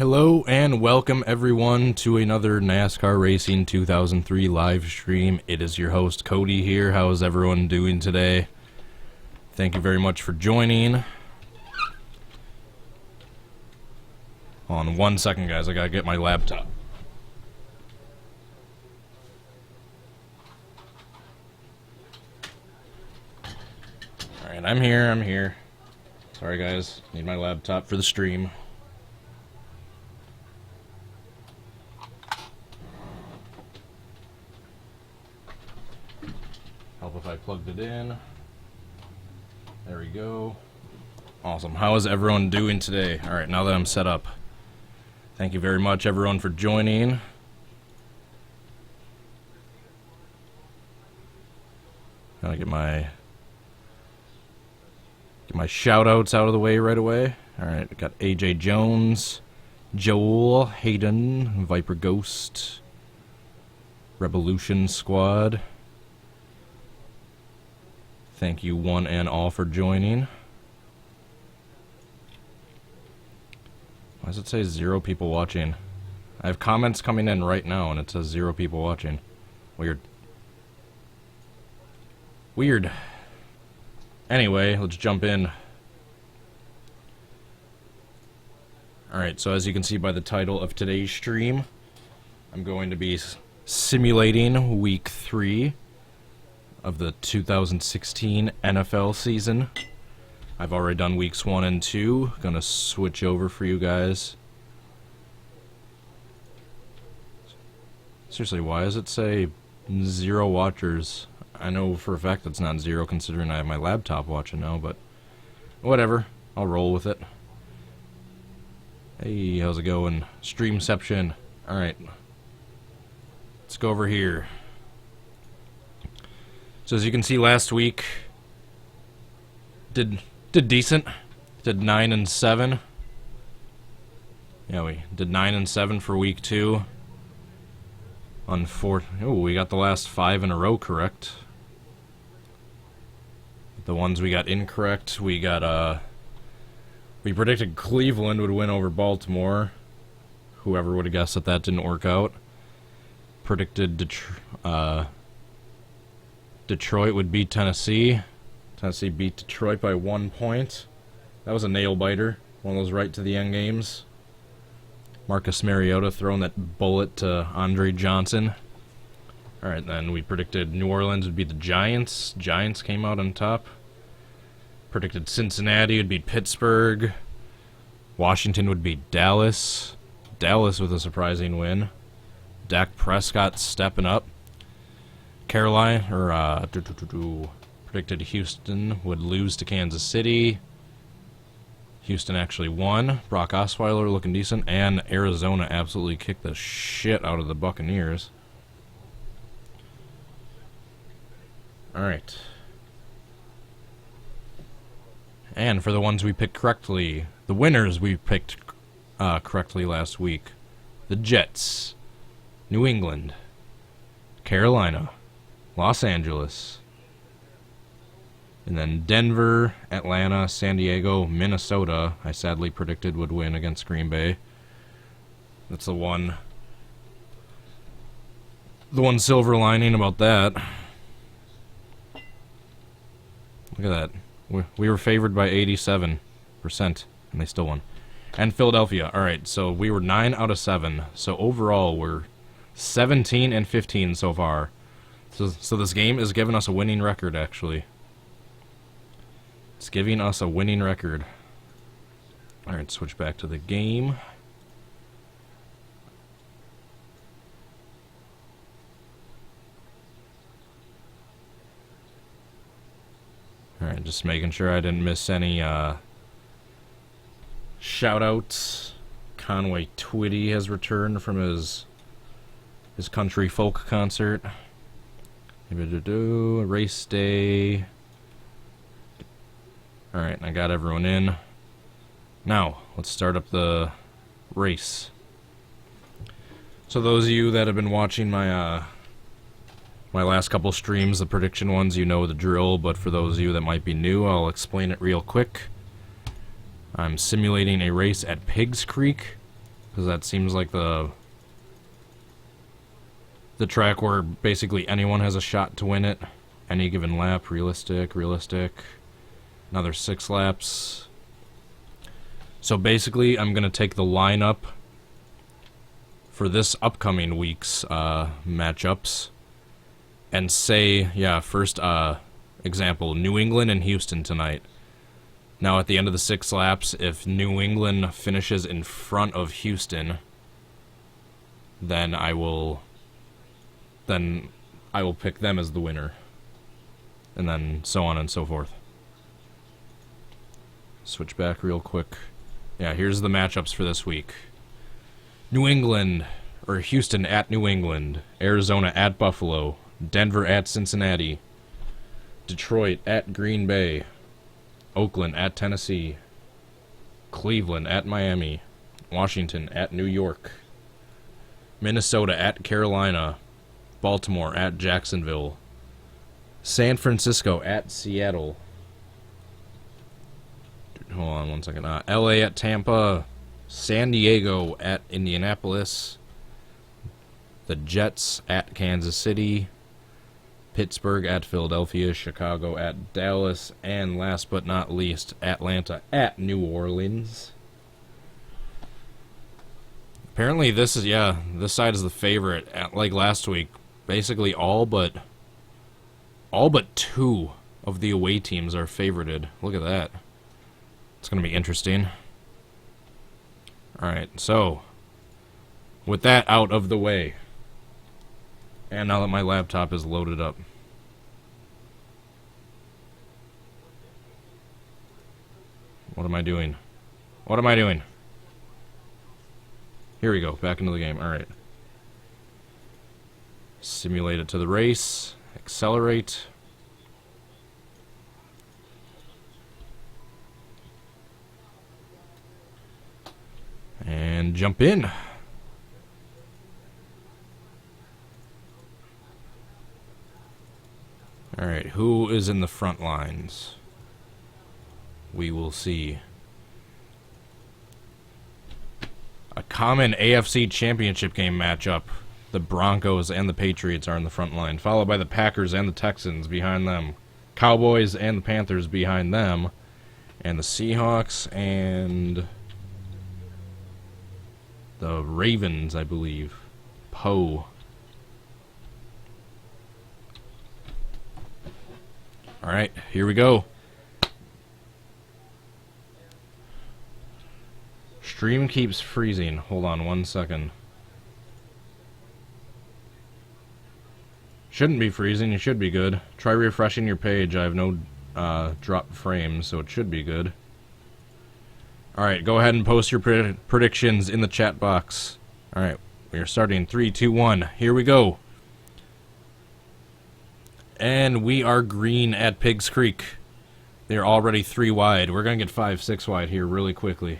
Hello and welcome everyone to another NASCAR Racing 2003 live stream. It is your host Cody here. How is everyone doing today? Thank you very much for joining. Hold on 1 second, guys. I gotta get my laptop. Alright, I'm here. Sorry guys, need my laptop for the stream. Help if I plugged it in. There we go. Awesome. How is everyone doing today? Alright, now that I'm set up. Thank you very much everyone for joining. Gotta get my shout outs out of the way right away. Alright, I got AJ Jones, Joel, Hayden, Viper Ghost, Revolution Squad. Thank you one and all for joining. Why does it say 0 people watching? I have comments coming in right now and it says 0 people watching. Weird. Weird. Anyway, let's jump in. Alright, so as you can see by the title of today's stream, I'm going to be simulating week 3 of the 2016 NFL season. I've already done weeks 1 and 2. Gonna switch over for you guys. Seriously, why does it say 0 watchers? I know for a fact that's not 0 considering I have my laptop watching now, but whatever. I'll roll with it. Hey, how's it going? Streamception. Alright. Let's go over here. So as you can see, last week did decent. Did 9 and 7. Yeah, we did 9 and 7 for week 2. We got the last 5 in a row correct. The ones we got incorrect, we predicted Cleveland would win over Baltimore. Whoever would have guessed that didn't work out. Predicted Detroit would beat Tennessee. Tennessee beat Detroit by 1 point. That was a nail-biter. One of those right to the end games. Marcus Mariota throwing that bullet to Andre Johnson. Alright, then we predicted New Orleans would beat the Giants. Giants came out on top. Predicted Cincinnati would beat Pittsburgh. Washington would beat Dallas. Dallas with a surprising win. Dak Prescott stepping up. Carolina, predicted Houston would lose to Kansas City. Houston actually won. Brock Osweiler looking decent. And Arizona absolutely kicked the shit out of the Buccaneers. Alright. And for the ones we picked correctly, the winners we picked correctly last week. The Jets, New England, Carolina, Los Angeles, and then Denver, Atlanta, San Diego, Minnesota, I sadly predicted would win against Green Bay. That's the one silver lining about that. Look at that. We were favored by 87%, and they still won. And Philadelphia. Alright, so we were 9 out of 7. So overall, we're 17 and 15 so far. So this game is giving us a winning record, actually. It's giving us a winning record. Alright, switch back to the game. Alright, just making sure I didn't miss any shout-outs. Conway Twitty has returned from his country folk concert. Race day. Alright, I got everyone in. Now, let's start up the race. So those of you that have been watching my my last couple streams, the prediction ones, you know the drill, but for those of you that might be new, I'll explain it real quick. I'm simulating a race at Piggzcreek because that seems like the track where basically anyone has a shot to win it. Any given lap, realistic. Another 6 laps. So basically, I'm going to take the lineup for this upcoming week's matchups and say, yeah, first example, New England and Houston tonight. Now at the end of the 6 laps, if New England finishes in front of Houston, then I will pick them as the winner. And then so on and so forth. Switch back real quick. Yeah, here's the matchups for this week. New England, or Houston at New England. Arizona at Buffalo. Denver at Cincinnati. Detroit at Green Bay. Oakland at Tennessee. Cleveland at Miami. Washington at New York. Minnesota at Carolina. Baltimore at Jacksonville. San Francisco at Seattle. Hold on one second. LA at Tampa. San Diego at Indianapolis. The Jets at Kansas City. Pittsburgh at Philadelphia. Chicago at Dallas. And last but not least, Atlanta at New Orleans. Apparently this side is the favorite. Like last week, basically all but 2 of the away teams are favorited. Look at that. It's going to be interesting. Alright, so with that out of the way, and now that my laptop is loaded up, what am I doing? What am I doing? Here we go, back into the game. Alright. Simulate it to the race. Accelerate. And jump in. Alright, who is in the front lines? We will see. A common AFC Championship game matchup. The Broncos and the Patriots are in the front line, followed by the Packers and the Texans behind them. Cowboys and the Panthers behind them. And the Seahawks and the Ravens, I believe. Poe. Alright, here we go. Stream keeps freezing. Hold on one second. Shouldn't be freezing, you should be good. Try refreshing your page. I have no drop frames, so it should be good. Alright, go ahead and post your predictions in the chat box. Alright, we are starting 3, 2, 1. Here we go. And we are green at Piggzcreek. They're already 3 wide. We're going to get 5, 6 wide here really quickly.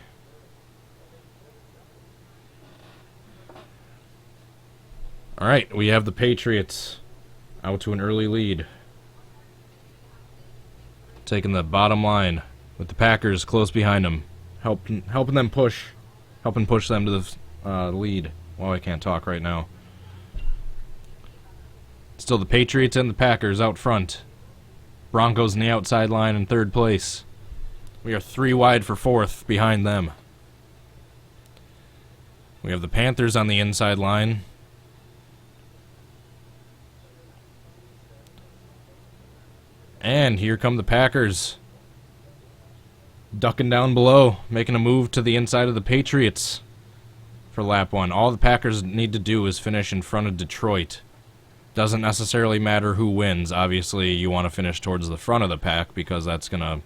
Alright, we have the Patriots out to an early lead. Taking the bottom line with the Packers close behind them. Helping them push. Helping push them to the lead. Well, I can't talk right now. Still the Patriots and the Packers out front. Broncos in the outside line in 3rd place. We are 3 wide for 4th behind them. We have the Panthers on the inside line. And here come the Packers. Ducking down below, making a move to the inside of the Patriots for lap 1. All the Packers need to do is finish in front of Detroit. Doesn't necessarily matter who wins. Obviously, you want to finish towards the front of the pack because that's going to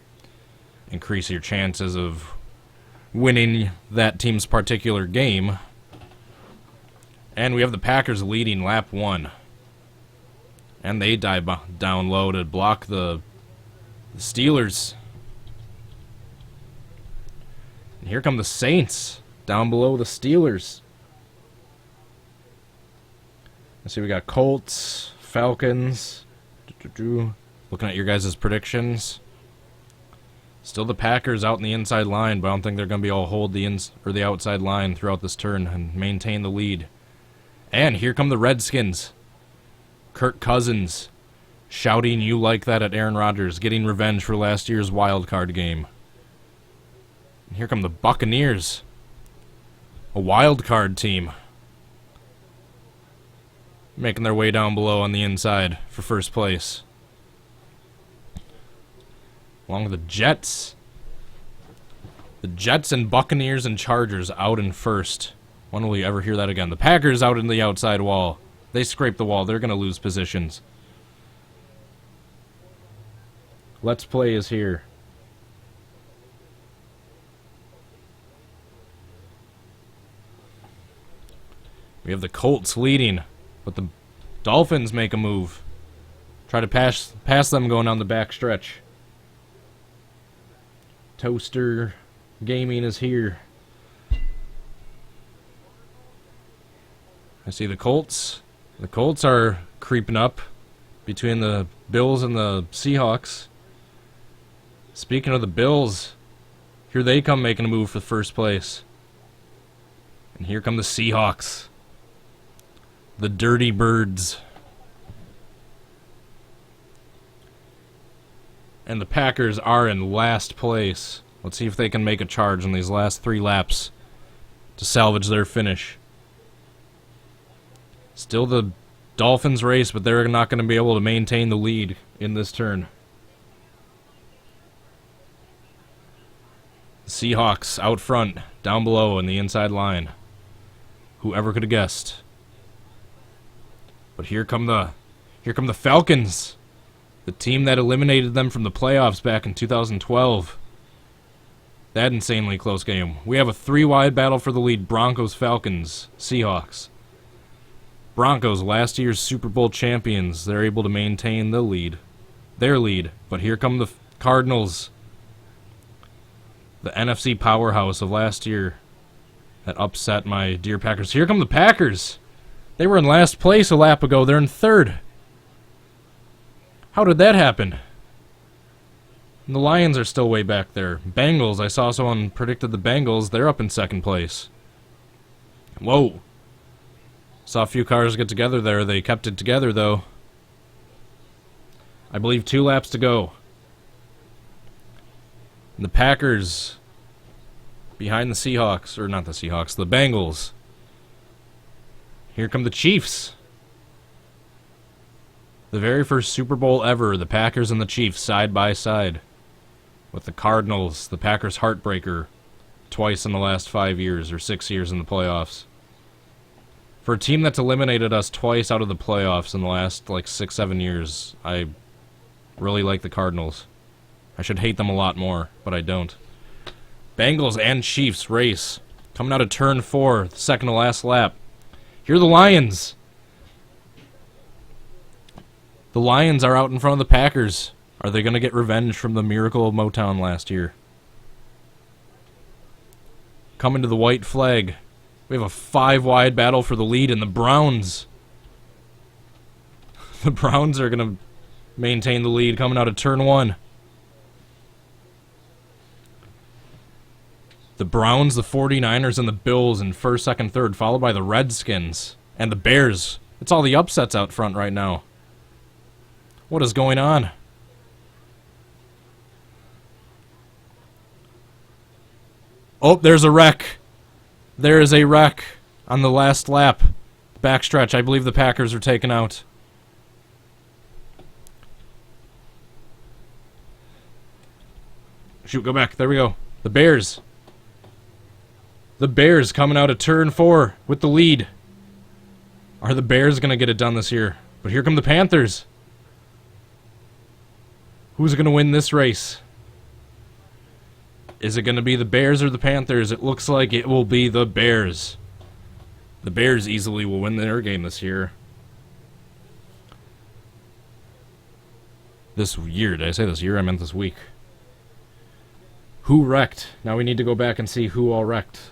increase your chances of winning that team's particular game. And we have the Packers leading lap 1. And they dive down low to block the Steelers. And here come the Saints down below the Steelers. Let's see, we got Colts, Falcons. Looking at your guys' predictions. Still the Packers out in the inside line, but I don't think they're going to be able to hold the outside line throughout this turn and maintain the lead. And here come the Redskins. Kirk Cousins shouting "You like that" at Aaron Rodgers, getting revenge for last year's wild card game. And here come the Buccaneers, a wild card team, making their way down below on the inside for first place. Along with the Jets. The Jets and Buccaneers and Chargers out in first. When will we ever hear that again? The Packers out in the outside wall. They scrape the wall. They're going to lose positions. Let's Play is here. We have the Colts leading, but the Dolphins make a move. Try to pass them going down the back stretch. Toaster Gaming is here. I see the Colts. The Colts are creeping up between the Bills and the Seahawks. Speaking of the Bills, here they come making a move for first place. And here come the Seahawks. The Dirty Birds. And the Packers are in last place. Let's see if they can make a charge in these last 3 laps to salvage their finish. Still the Dolphins race, but they're not going to be able to maintain the lead in this turn. The Seahawks out front, down below in the inside line. Whoever could have guessed. But here come the Falcons. The team that eliminated them from the playoffs back in 2012. That insanely close game. We have a 3-wide battle for the lead. Broncos, Falcons, Seahawks. Broncos, last year's Super Bowl champions. They're able to maintain the lead. Their lead. But here come the Cardinals. The NFC powerhouse of last year. That upset my dear Packers. Here come the Packers. They were in last place a lap ago. They're in third. How did that happen? And the Lions are still way back there. Bengals, I saw someone predicted the Bengals. They're up in second place. Whoa. Saw a few cars get together there. They kept it together, though. I believe 2 laps to go. And the Packers behind the Seahawks. Or not the Seahawks, the Bengals. Here come the Chiefs. The very first Super Bowl ever, the Packers and the Chiefs side by side. With the Cardinals, the Packers heartbreaker, twice in the last 5 years, or 6 years in the playoffs. For a team that's eliminated us twice out of the playoffs in the last, 6-7 years, I really like the Cardinals. I should hate them a lot more, but I don't. Bengals and Chiefs race. Coming out of turn 4, the second to last lap. Here are the Lions. The Lions are out in front of the Packers. Are they going to get revenge from the miracle of Motown last year? Coming to the white flag. We have a 5-wide battle for the lead, and the Browns. The Browns are going to maintain the lead coming out of turn 1. The Browns, the 49ers, and the Bills in first, second, third, followed by the Redskins and the Bears. It's all the upsets out front right now. What is going on? Oh, there's a wreck. There is a wreck on the last lap. Backstretch. I believe the Packers are taken out. Shoot, go back. There we go. The Bears. The Bears coming out of turn 4 with the lead. Are the Bears going to get it done this year? But here come the Panthers. Who's going to win this race? Is it going to be the Bears or the Panthers? It looks like it will be the Bears. The Bears easily will win their game this year. This year. Did I say this year? I meant this week. Who wrecked? Now we need to go back and see who all wrecked.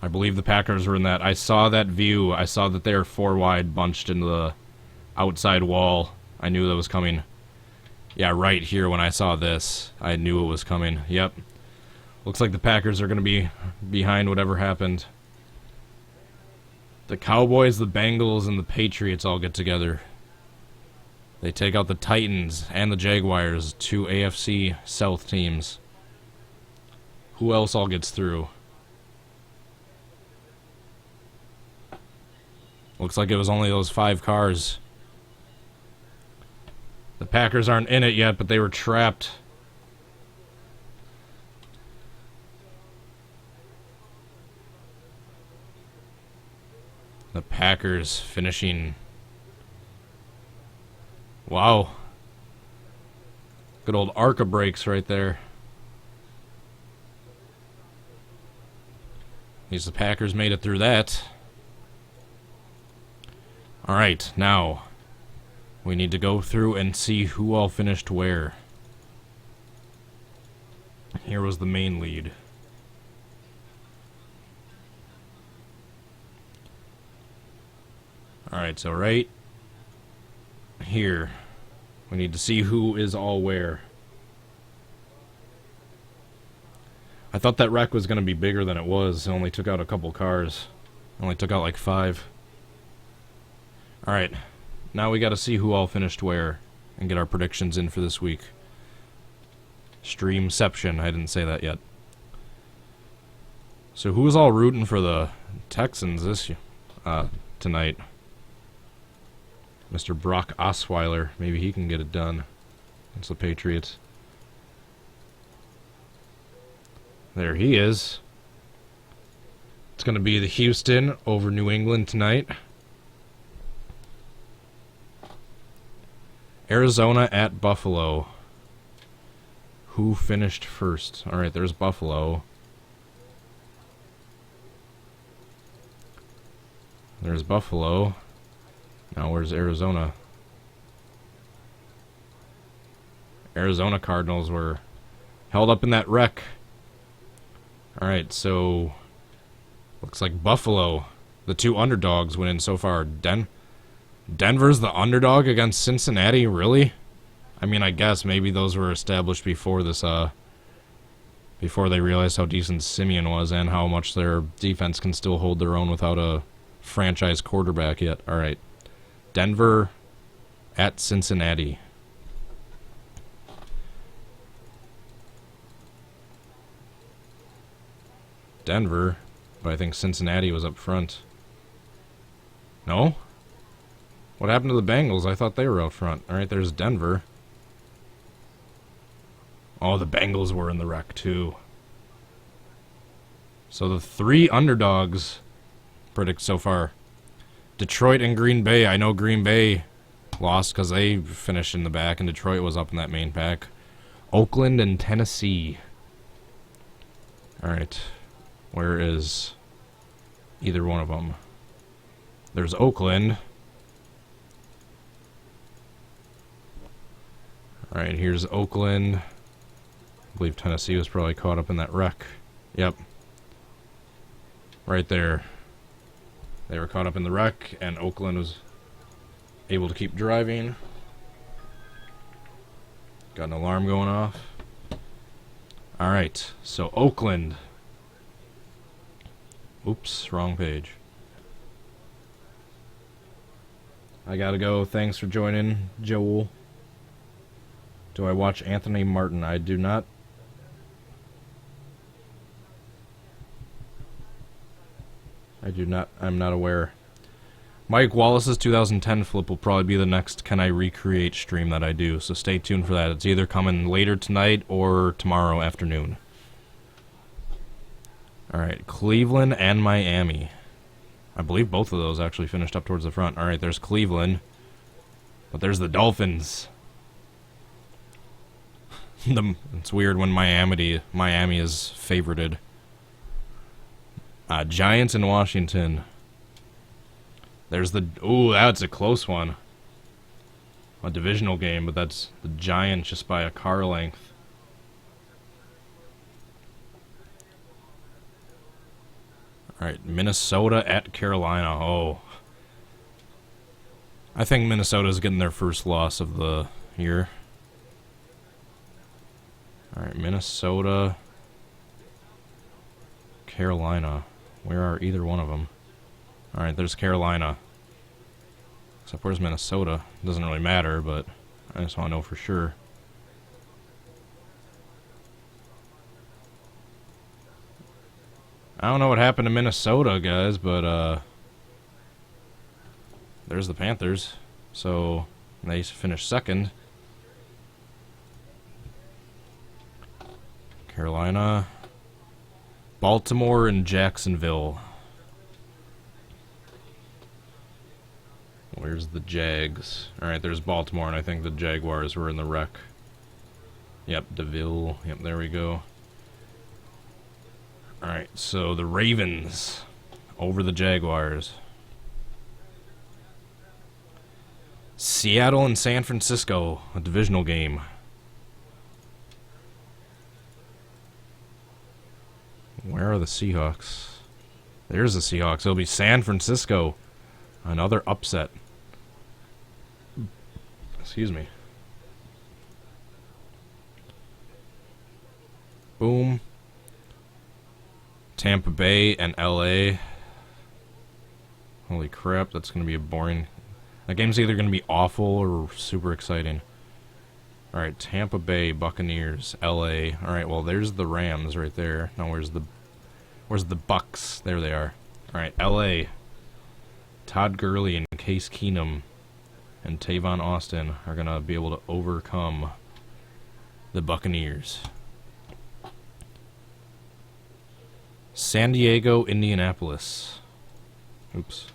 I believe the Packers were in that. I saw that view. I saw that they were 4 wide bunched into the outside wall. I knew that was coming. Yeah, right here when I saw this, I knew it was coming. Yep. Looks like the Packers are going to be behind whatever happened. The Cowboys, the Bengals, and the Patriots all get together. They take out the Titans and the Jaguars, 2 AFC South teams. Who else all gets through? Looks like it was only those 5 cars. The Packers aren't in it yet, but they were trapped. The Packers finishing. Wow. Good old ARCA brakes right there. At least the Packers made it through that. Alright, now we need to go through and see who all finished where. Here was the main lead. Alright, so right here, we need to see who is all where. I thought that wreck was going to be bigger than it was. It only took out a couple cars. It only took out like 5. Alright, now we got to see who all finished where and get our predictions in for this week. Streamception, I didn't say that yet. So who was all rooting for the Texans this tonight? Mr. Brock Osweiler, maybe he can get it done. It's the Patriots. There he is. It's going to be the Houston over New England tonight. Arizona at Buffalo. Who finished first? Alright, there's Buffalo. There's Buffalo. Now where's Arizona? Arizona Cardinals were held up in that wreck. Alright, so looks like Buffalo, the 2 underdogs, went in so far. Denver's the underdog against Cincinnati? Really? I mean, I guess maybe those were established before this, before they realized how decent Simeon was and how much their defense can still hold their own without a franchise quarterback yet. Alright. Denver at Cincinnati. Denver, but I think Cincinnati was up front. No? What happened to the Bengals? I thought they were out front. Alright, there's Denver. Oh, the Bengals were in the wreck too. So the 3 underdogs predict so far. Detroit and Green Bay. I know Green Bay lost because they finished in the back, and Detroit was up in that main pack. Oakland and Tennessee. Alright. Where is either one of them? There's Oakland. Alright, here's Oakland. I believe Tennessee was probably caught up in that wreck. Yep. Right there. They were caught up in the wreck, and Oakland was able to keep driving. Got an alarm going off. Alright, so Oakland. Oops, wrong page. I gotta go. Thanks for joining, Joel. Do I watch Anthony Martin? I do not. I'm not aware. Mike Wallace's 2010 flip will probably be the next Can I Recreate stream that I do, so stay tuned for that. It's either coming later tonight or tomorrow afternoon. Alright, Cleveland and Miami. I believe both of those actually finished up towards the front. Alright, there's Cleveland. But there's the Dolphins. It's weird when Miami is favorited. Giants in Washington. There's the... Ooh, that's a close one. A divisional game, but that's the Giants just by a car length. Alright, Minnesota at Carolina. Oh. I think Minnesota's getting their first loss of the year. Alright, Minnesota. Carolina. Where are either one of them? Alright, there's Carolina. Except where's Minnesota? Doesn't really matter, but I just want to know for sure. I don't know what happened to Minnesota, guys, but there's the Panthers. So they finished second. Carolina, Baltimore, and Jacksonville. Where's the Jags? Alright, there's Baltimore, and I think the Jaguars were in the wreck. Yep, DeVille. Yep, there we go. Alright, so the Ravens over the Jaguars. Seattle and San Francisco, a divisional game. Where are the Seahawks? There's the Seahawks. It'll be San Francisco. Another upset. Excuse me. Boom. Tampa Bay and LA. Holy crap, that's going to be a boring... That game's either going to be awful or super exciting. Alright, Tampa Bay, Buccaneers, LA. Alright, well, there's the Rams right there. Now, where's the Bucks? There they are. Alright, LA. Todd Gurley and Case Keenum and Tavon Austin are going to be able to overcome the Buccaneers. San Diego, Indianapolis. Oops.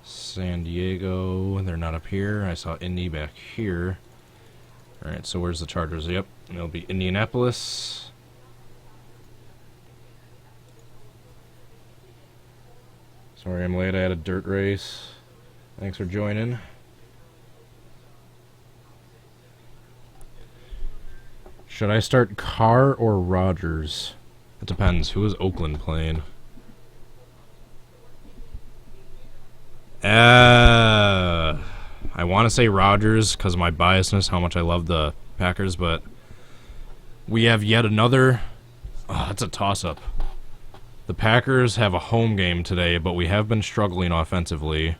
San Diego, they're not up here. I saw Indy back here. Alright, so where's the Chargers? Yep, it'll be Indianapolis. Sorry I'm late, I had a dirt race. Thanks for joining. Should I start Carr or Rodgers? It depends. Who is Oakland playing? I want to say Rodgers because of my biasness, how much I love the Packers, but we have yet another... Oh, that's a toss-up. The Packers have a home game today, but we have been struggling offensively.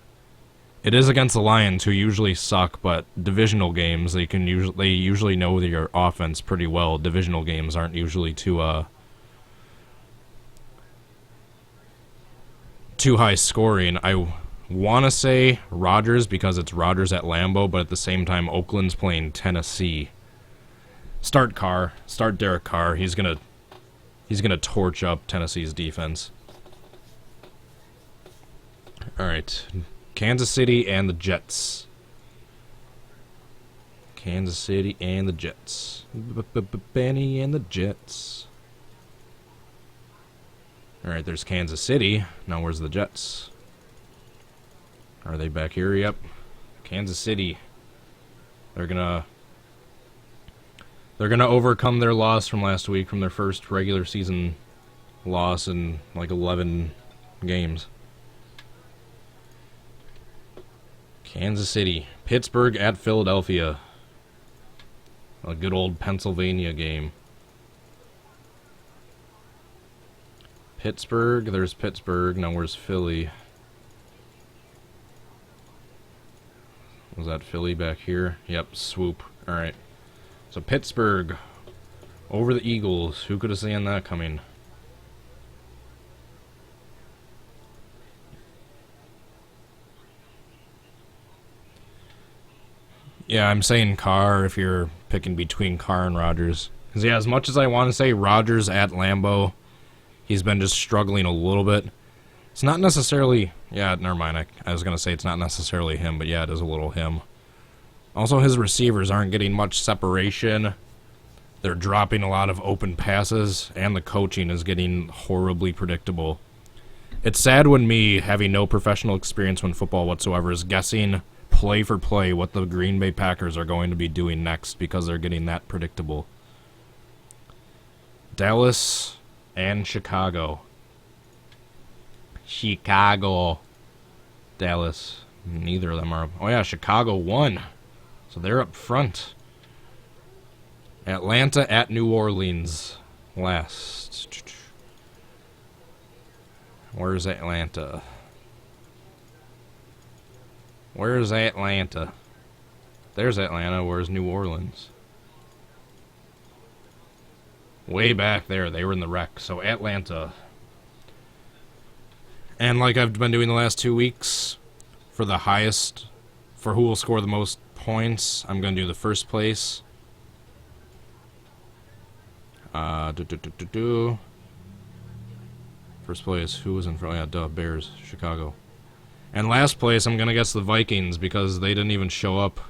It is against the Lions, who usually suck, but divisional games, they usually know their offense pretty well. Divisional games aren't usually too high scoring. I want to say Rodgers because it's Rodgers at Lambeau, but at the same time, Oakland's playing Tennessee. Start Carr. Start Derek Carr. He's gonna torch up Tennessee's defense. All right. Kansas City and the Jets. Kansas City and the Jets. Benny and the Jets. Alright, there's Kansas City. Now where's the Jets? Are they back here? Yep. Kansas City. They're gonna overcome their loss from last week, from their first regular season loss in like 11 games. Kansas City. Pittsburgh at Philadelphia. A good old Pennsylvania game. Pittsburgh. There's Pittsburgh. Now where's Philly? Was that Philly back here? Yep, swoop. Alright. So Pittsburgh over the Eagles. Who could have seen that coming? Yeah, I'm saying Carr if you're picking between Carr and Rodgers. Because, yeah, as much as I want to say Rodgers at Lambeau, he's been just struggling a little bit. It's not necessarily... Yeah, never mind. I was going to say it's not necessarily him, but yeah, it is a little him. Also, his receivers aren't getting much separation. They're dropping a lot of open passes, and the coaching is getting horribly predictable. It's sad when me, having no professional experience in football whatsoever, is guessing play for play what the Green Bay Packers are going to be doing next because they're getting that predictable. Dallas and Chicago. Dallas. Neither of them are... Oh yeah, Chicago won. So they're up front. Atlanta at New Orleans. Last. Where's Atlanta? Where's Atlanta? There's Atlanta. Where's New Orleans? Way back there. They were in the wreck. So Atlanta. And like I've been doing the last 2 weeks, for the highest, for who will score the most points, I'm going to do the first place. First place, who was in front? Yeah, duh, Bears, Chicago. And last place, I'm going to guess the Vikings, because they didn't even show up.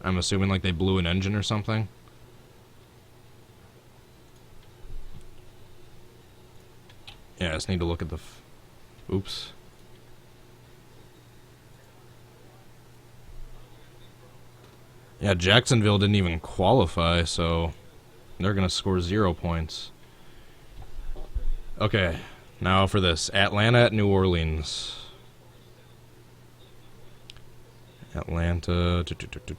I'm assuming like they blew an engine or something. Yeah, I just need to look at the... Oops. Yeah, Jacksonville didn't even qualify, so they're going to score 0 points. Okay, now for this. Atlanta at New Orleans. Atlanta,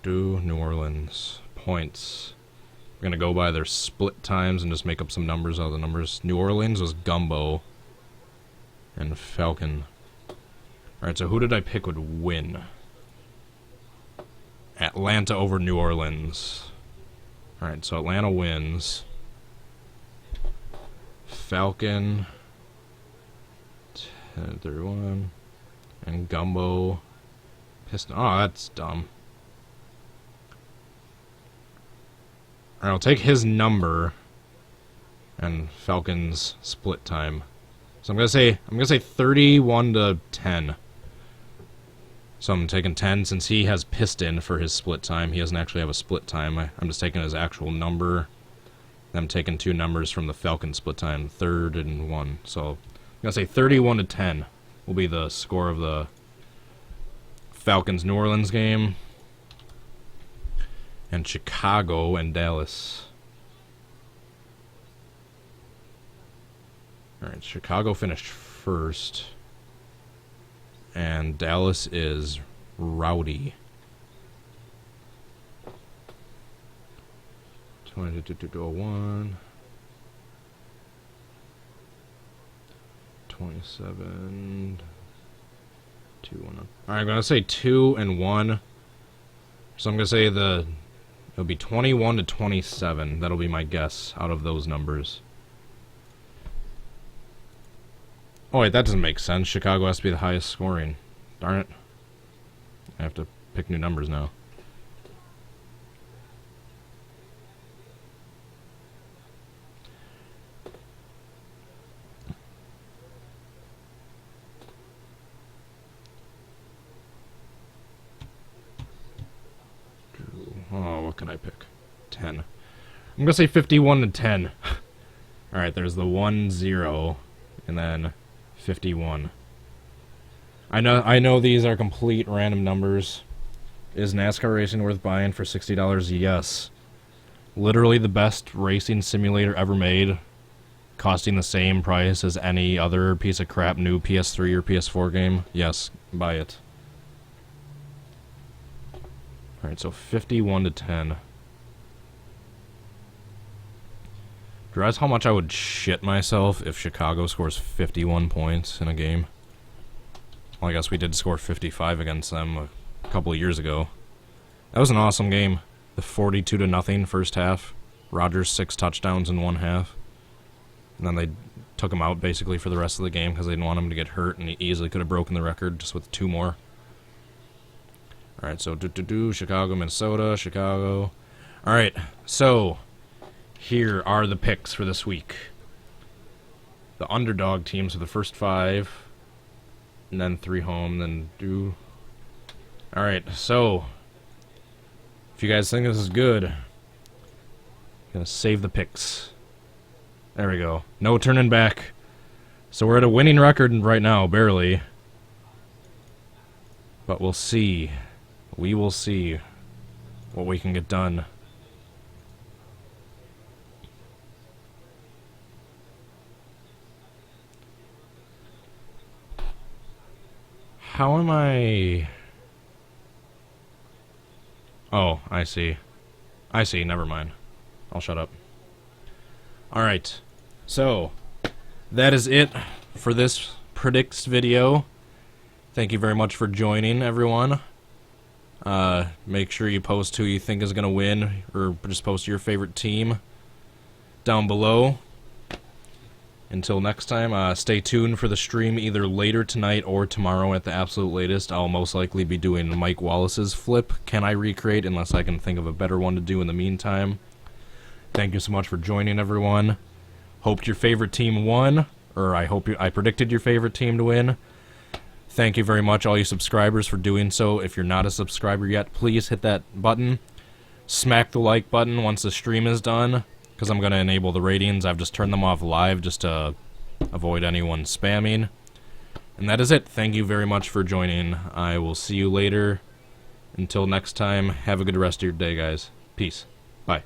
New Orleans. Points. We're going to go by their split times and just make up some numbers out of the numbers. New Orleans was Gumbo and Falcon. Alright, so who did I pick would win? Atlanta over New Orleans. Alright, so Atlanta wins. Falcon. 10-31. And Gumbo. Piston. Oh, that's dumb. Alright, I'll take his number. And Falcon's split time. So I'm gonna say 31-10. So I'm taking 10 since he has piston for his split time. He doesn't actually have a split time. I'm just taking his actual number. I'm taking 2 numbers from the Falcon split time, 3rd and 1. So I'm gonna say 31-10 will be the score of the Falcons New Orleans game. And Chicago and Dallas. Alright, Chicago finished first. And Dallas is rowdy. 22-1. 27. 2-1. Alright, I'm gonna say 2-1. So I'm gonna say it'll be 21-27. That'll be my guess out of those numbers. Oh wait, that doesn't make sense. Chicago has to be the highest scoring. Darn it. I have to pick new numbers now. Oh, what can I pick? 10. I'm gonna say 51-10. Alright, there's the 1-0, and then 51. I know these are complete random numbers. Is NASCAR racing worth buying for $60? Yes. Literally the best racing simulator ever made, costing the same price as any other piece of crap new PS3 or PS4 game. Yes, buy it. Alright, so 51-10. Do you realize how much I would shit myself if Chicago scores 51 points in a game? Well, I guess we did score 55 against them a couple of years ago. That was an awesome game. The 42-0 first half. Rodgers 6 touchdowns in one half. And then they took him out basically for the rest of the game because they didn't want him to get hurt, and he easily could have broken the record just with 2 more. Alright, so Chicago, Minnesota, Chicago. Alright, so here are the picks for this week. The underdog teams are the first 5, and then 3 home, then do... Alright, so if you guys think this is good, I'm gonna save the picks. There we go. No turning back. So we're at a winning record right now, barely. But we'll see. We will see what we can get done. How am I... Oh, I see. I see, never mind. I'll shut up. Alright, so, that is it for this predicts video. Thank you very much for joining, everyone. Make sure you post who you think is going to win, or just post your favorite team down below. Until next time, stay tuned for the stream either later tonight or tomorrow at the absolute latest. I'll most likely be doing Mike Wallace's flip. Can I recreate? Unless I can think of a better one to do in the meantime. Thank you so much for joining, everyone. Hoped your favorite team won, or I predicted your favorite team to win. Thank you very much, all you subscribers, for doing so. If you're not a subscriber yet, please hit that button. Smack the like button once the stream is done, because I'm going to enable the ratings. I've just turned them off live just to avoid anyone spamming. And that is it. Thank you very much for joining. I will see you later. Until next time, have a good rest of your day, guys. Peace. Bye.